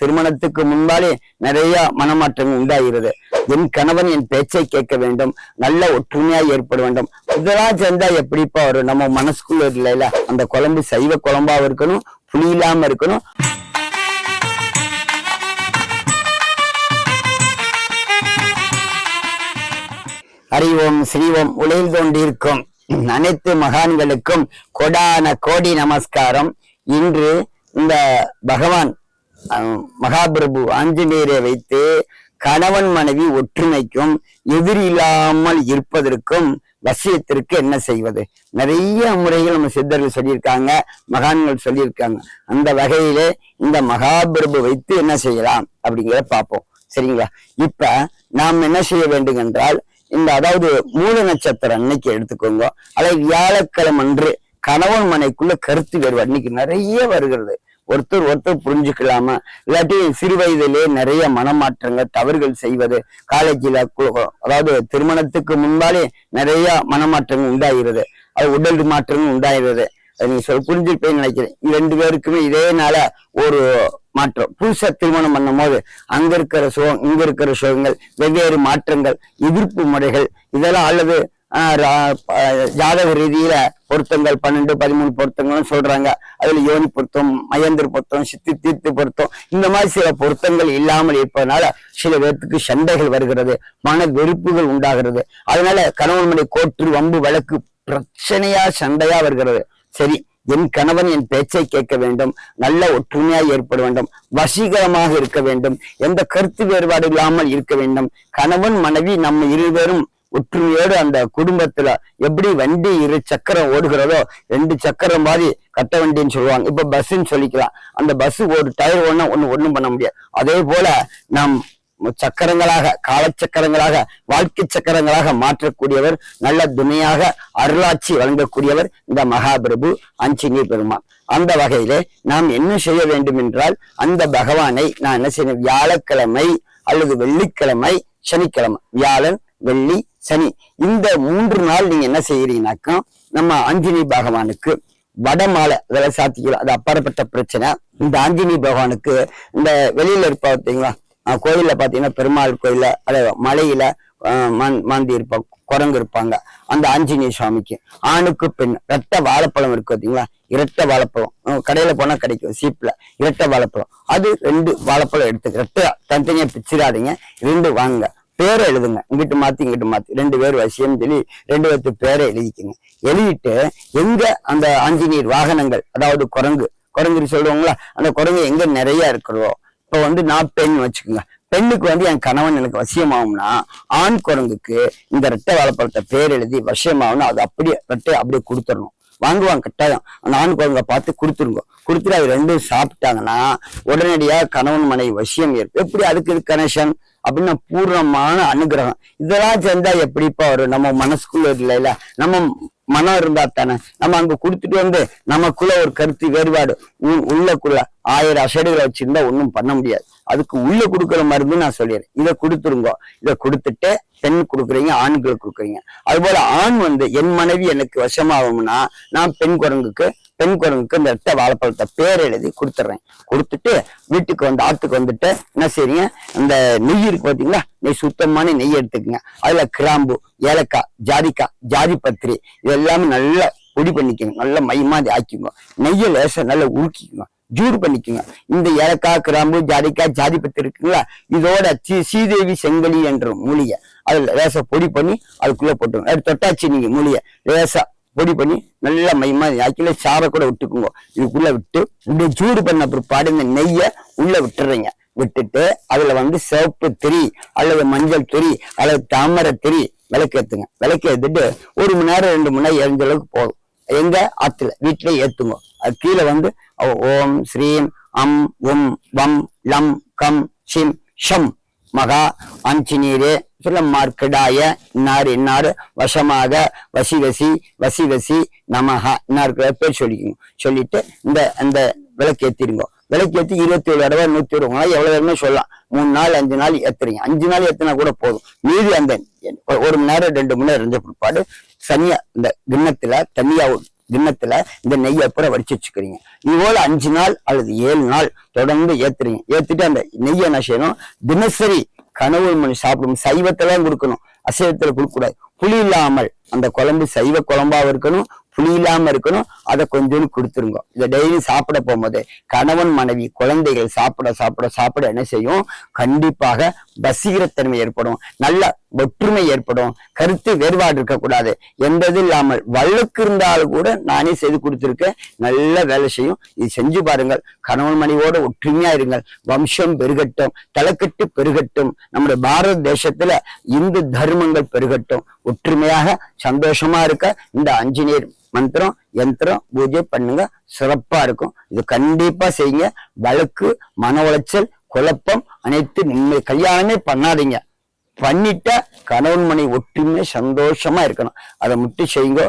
திருமணத்துக்கு முன்பாலே நிறைய மனமாற்றங்கள் உண்டாகிறது. என் கணவன் என் பேச்சை கேட்க வேண்டும், நல்ல ஒற்றுமையா ஏற்பட வேண்டும். இதெல்லாம் சேர்ந்தா எப்படிப்பா வரும்? நம்ம மனசுக்குள்ள இல்லைல, அந்த குழம்பு சைவ குழம்பா இருக்கணும், புளி இல்லாம இருக்கணும். அறிவோம் ஸ்ரீவோம் உலகில் தோன்றியிருக்கும் அனைத்து மகான்களுக்கும் கொடான கோடி நமஸ்காரம். இன்று இந்த பகவான் மகாபிரபு ஆஞ்சநேயரை வைத்து கணவன் மனைவி ஒற்றுமைக்கும் எதிரி இல்லாமல் இருப்பதற்கும் வசியத்திற்கு என்ன செய்வது? நிறைய முறைகள் நம்ம சித்தர்கள் சொல்லியிருக்காங்க, மகான்கள் சொல்லியிருக்காங்க. அந்த வகையிலே இந்த மகாபிரபு வைத்து என்ன செய்யலாம் அப்படிங்கிறத பார்ப்போம். சரிங்களா? இப்ப நாம் என்ன செய்ய வேண்டும் என்றால், இந்த அதாவது மூல நட்சத்திரம் அன்னைக்கு எடுத்துக்கோங்க, அல்லது வியாழக்கிழமை அன்று கணவன் மனைக்குள்ள கருத்து வேறுபாடு இன்னைக்கு நிறைய வருகிறது. ஒருத்தர் புரிஞ்சுக்கலாமா, இல்லாட்டி சிறு வயதிலே நிறைய மனமாற்றங்கள் தவறுகள் செய்வது, காலேஜில் அதாவது திருமணத்துக்கு முன்பாலே நிறைய மனமாற்றங்கள் உண்டாகிறது, அது உடல் மாற்றங்கள் உண்டாகிறது. நீங்க புரிஞ்சுப்பேன்னு நினைக்கிறேன். 2 பேருக்குமே இதே நாள ஒரு மாற்றம். புதுசா திருமணம் பண்ணும் போது அங்க இருக்கிற சுகம் இங்க இருக்கிற சுகங்கள், வெவ்வேறு மாற்றங்கள், எதிர்ப்பு முறைகள், இதெல்லாம் அல்லது ஜாதக ரீதியில பொருத்தங்கள் 12 13 பொருத்தங்களும் சொல்றாங்க. அதுல யோனி பொருத்தம், மயந்திர பொருத்தம், சித்தி தீர்த்து பொருத்தம், இந்த மாதிரி சில பொருத்தங்கள் இல்லாமல் இருப்பதனால சில பேர்த்துக்கு சண்டைகள் வருகிறது, மன வெறுப்புகள் உண்டாகிறது. அதனால கணவன் மனை கோற்று வம்பு வழக்கு பிரச்சனையா சண்டையா வருகிறது. சரி, என் கணவன் என் பேச்சை கேட்க வேண்டும், நல்ல ஒற்றுமையா ஏற்பட வேண்டும், வசீகரமாக இருக்க வேண்டும், எந்த கருத்து வேறுபாடு இல்லாமல் இருக்க வேண்டும். கணவன் மனைவி நம்ம இருவரும் ஒற்றுமையோடு அந்த குடும்பத்துல எப்படி வண்டி 2 சக்கரம் ஓடுகிறதோ, 2 சக்கரம் மாதிரி கட்ட வண்டின்னு சொல்லுவாங்க. இப்ப பஸ்ன்னு சொல்லிக்கலாம். அந்த பஸ் ஒரு டயர் ஒண்ணும் பண்ண முடியாது. அதே போல நாம் சக்கரங்களாக, காலச்சக்கரங்களாக, வாழ்க்கை சக்கரங்களாக மாற்றக்கூடியவர், நல்ல துணையாக அருளாட்சி வழங்கக்கூடியவர் இந்த மகாபிரபு ஆஞ்சநேய பெருமான். அந்த வகையிலே நாம் என்ன செய்ய வேண்டும் என்றால், அந்த பகவானை நான் என்ன செய்யணும், வியாழக்கிழமை அல்லது வெள்ளிக்கிழமை, சனிக்கிழமை, வியாழன் வெள்ளி சனி, இந்த 3 நாள் நீங்க என்ன செய்யறீங்கன்னாக்கா, நம்ம ஆஞ்சநேய பகவானுக்கு வடமாலை அதெல்லாம் சாத்திக்கலாம். அது அப்பாற்பட்ட பிரச்சனை. இந்த ஆஞ்சநேய பகவானுக்கு இந்த வெளியில இருப்பா பார்த்தீங்களா, கோயில்ல பாத்தீங்கன்னா பெருமாள் கோயில்ல அத மலையில மாந்தி இருப்பாங்க, குரங்கு இருப்பாங்க. அந்த ஆஞ்சநேய சுவாமிக்கு ஆணுக்கு பெண் இரட்டை வாழைப்பழம் இருக்கு பார்த்தீங்களா, இரட்டை வாழைப்பழம் கடையில போனா கிடைக்கும், சீப்ல இரட்டை வாழைப்பழம். அது 2 வாழைப்பழம் எடுத்துக்க, இரட்டை தனித்தனியா பிச்சிடாதீங்க, 2 வாங்க. பேரை எழுதுங்க, இங்கிட்டு மாத்தி 2 பேர் வசியம் சொல்லி 2 பேர்த்து பேரை எழுதிக்குங்க. எழுதிட்டு எங்க அந்த ஆஞ்சநேயர் வாகனங்கள், அதாவது குரங்கு சொல்லுவாங்களா, அந்த குரங்கு எங்க நிறைய இருக்கிறதோ, இப்ப நான் பெண் வச்சுக்கோங்க, பெண்ணுக்கு என் கணவன் எனக்கு வசியமாகும்னா, ஆண் குரங்குக்கு இந்த ரெட்டை வாழைப்பழத்தை பேர் எழுதி வசியமாகும்னா அது அப்படியே ரெட்டையை அப்படியே கொடுத்துடணும். வாங்குவாங்க கட்டாயம். அந்த ஆண் குழந்தை பார்த்து கொடுத்துருங்க. கொடுத்துட்டு அது 2 சாப்பிட்டாங்கன்னா உடனடியா கணவன் மனைவி வசியம் ஏற்படும். எப்படி அதுக்கு கனெக்ஷன் அப்படின்னா பூர்ணமான அனுகிரகம். இதெல்லாம் சேர்ந்தா எப்படிப்பா வரும்? நம்ம மனசுக்குள்ள இல்லைல்ல, நம்ம மனம் இருந்தா தானே. நம்ம அங்க கொடுத்துட்டு நமக்குள்ள ஒரு கருத்து வேறுபாடு உள்ளக்குள்ள 1000 அசடுகளை வச்சிருந்தா ஒன்றும் பண்ண முடியாது. அதுக்கு உள்ள கொடுக்குற மருந்து நான் சொல்லிடுறேன். இதை கொடுத்துருங்க. இதை கொடுத்துட்டு பெண் கொடுக்குறீங்க, ஆண்களுக்கு கொடுக்குறீங்க. அது போல ஆண் என் மனைவி எனக்கு வசமாகும்னா, நான் பெண் குரங்குக்கு இந்த இரட்டை வாழைப்பழத்தை பேர் எழுதி கொடுத்துட்றேன். கொடுத்துட்டு வீட்டுக்கு ஆத்துக்கு வந்துட்டு என்ன செய்றீங்க, இந்த நெய் இருக்கு பார்த்தீங்களா, நெய் சுத்தமான நெய் எடுத்துக்கங்க. அதுல கிராம்பு, ஏலக்காய், ஜாதிக்காய், ஜாதி பத்திரி இதெல்லாமே நல்லா பொடி பண்ணிக்கோங்க. நல்லா மையமாதி ஆக்கிங்க. நெய்யை லேச நல்லா உருக்கிக்குங்க, ஜூடு பண்ணிக்குங்க. இந்த ஏலக்காய், கிராம்பு, ஜாதிக்காய், ஜாதி பத்திரி இருக்குங்களா, இதோட சீதேவி செங்கலி என்ற மூலிகை அதுல லேச பொடி பண்ணி அதுக்குள்ள போட்டுங்க. அது தொட்டாச்சு நீங்க மூலிகை லேசா பொடி பண்ணி நல்லா மையமா ஆக்கில சாரை கூட விட்டுக்குங்க. இதுக்குள்ள விட்டு இப்படி சூடு பண்ண பிற்பாடு இந்த நெய்யை உள்ள விட்டுறீங்க. விட்டுட்டு அதுல சிவப்பு திரி அல்லது மஞ்சள் திரி அல்லது தாமரை திரி விளக்கேத்துங்க. விளக்கேத்துட்டு 1 மணி நேரம் 2 மணி நேரம் எரிஞ்ச அளவுக்கு போதும். எங்க ஆத்துல வீட்டுல ஏத்துங்க. அது கீழே ஓம் ஸ்ரீம் அம் உம் வம் லம் கம் சிம் ஷம் மகா ஆஞ்சநேயரே சொல்ல மார்க்கடாய இன்னாரு வசமாக வசி நமஹா இன்னாருக்கு பேர் சொல்லிக்கணும். சொல்லிட்டு இந்த விளக்கேத்திருங்க. விளக்கேற்றி 27 தடவை 120 எவ்வளவு வேணுமே சொல்லலாம். 3 நாள் 5 நாள் ஏத்துறீங்க. 5 நாள் ஏத்தினா கூட போதும். மீதி அந்த 1 மணி நேரம் 2 மணி நேரம் இருந்த பிற்பாடு சனியா இந்த கிண்ணத்துல தண்ணியா தினத்துல இந்த நெய்யை அப்புறம் வடிச்சு வச்சுக்கிறீங்க. இதுபோல 5 நாள் அல்லது 7 நாள் தொடர்ந்து ஏத்துறீங்க. ஏத்துட்டு அந்த நெய்யை என்ன செய்யணும், தினசரி கணவன் மணி சாப்பிடும். சைவத்தெல்லாம் கொடுக்கணும், அசைவத்துல கொடுக்க கூடாது. புளி இல்லாமல் அந்த குழம்பு சைவ குழம்பாவும் இருக்கணும், புளி இல்லாம இருக்கணும். அதை கொஞ்சோண்டு கொடுத்துருங்க. இதை டெய்லி சாப்பிட போகும்போது கணவன் மனைவி குழந்தைகள் சாப்பிட சாப்பிட சாப்பிட என்ன செய்யும், கண்டிப்பாக வசீகரத்தன்மை ஏற்படும், நல்ல ஒற்றுமை ஏற்படும், கருத்து வேறுபாடு இருக்கக்கூடாது. எந்த இது இல்லாமல் வழக்கு இருந்தாலும் கூட நானே செய்து கொடுத்துருக்கேன், நல்ல வேலை செய்யும். இது செஞ்சு பாருங்கள். கணவன் மனைவியோட ஒற்றுமையா இருங்கள். வம்சம் பெருகட்டும், தலைக்கட்டு பெருகட்டும். நம்முடைய பாரத தேசத்துல இந்து தர்மங்கள் பெருகட்டும். ஒற்றுமையாக சந்தோஷமா இருக்க இந்த ஆஞ்சநேயர் மந்திரம் யந்திரம் பூஜை பண்ணுங்க, சிறப்பா இருக்கும். இது கண்டிப்பா செய்யுங்க. வழக்கு, மன உளைச்சல், குழப்பம் அனைத்து நிம்மதி. கல்யாணமே பண்ணாதீங்க, பண்ணிட்ட கணவன் மனை ஒற்றுமை சந்தோஷமா இருக்கணும். அதை மட்டும் செய்யுங்க.